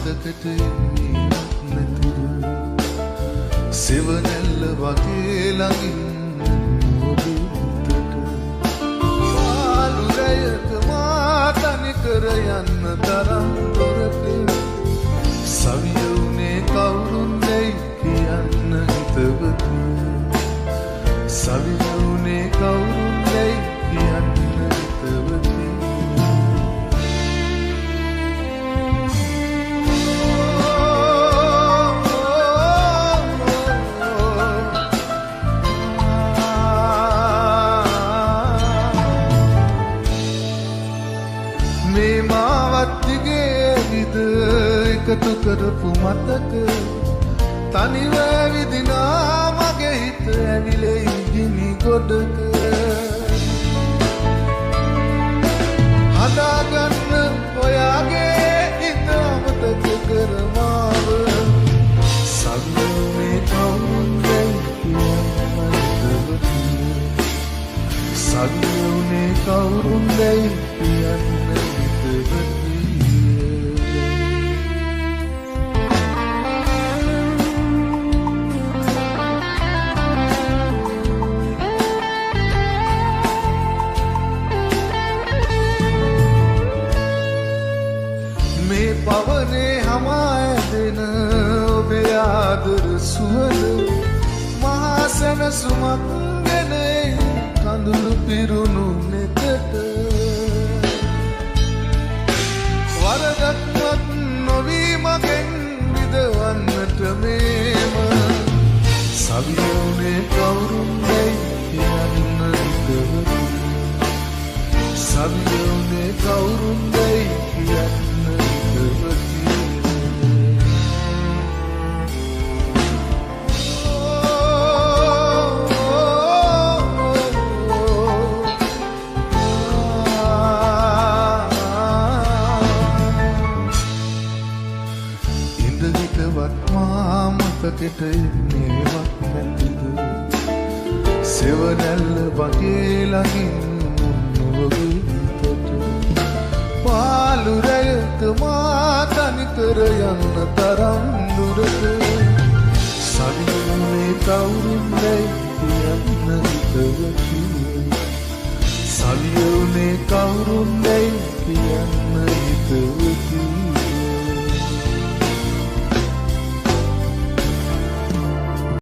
මතකට එන්නේවත් නැතුව සෙවනැල්ල වගේ ළඟින් ඔබේ හිතට පාළු රැයක මා තනි කර යන්න තරම් දොරට සවිය වුණේ කවුරුන් දැයි කියන්න හිතවතු සවිය වුණේ කවුරුන් දැයි කියන්න හිතවතු මේ මාවත් දිගේ විද එකතු කරපු මතක තනිව ඇවිදිනා මගේ හිත ඇවිලෙයි ගිනි ගොඩක හදාගන්න ඔයාගේ හිත අමතක කර මාව සවියුනේ කවුරුන් දැයි කියන්න හිතවතු සවියුනේ කවුරුන් දැයි කියන්න මේ පවනේ හමා ඇදෙන ඔබේ ආදර සුවඳ මහා සැනසුමක් ගෙන කඳුළු පිරුණු නෙතට වරදක්වත් නොවී මගෙන් විදවන්නට මේම සවියුනේ කවුරුන් දැයි කියන්න හිතවතු සවියුනේ කවුරුන් දැයි කියන්න ඉඳගිටවත් මා මතකට එන්නේවත් නැතිද සෙවනැල්ල වගේ ළඟින් ඔබේ හිතට පාළු රැයක මා තනි කර යන්න තරම් දුරට සවියුනේ කවුරුන් දැයි කියන්න හිතවතු සවියුනේ කවුරුන් දැයි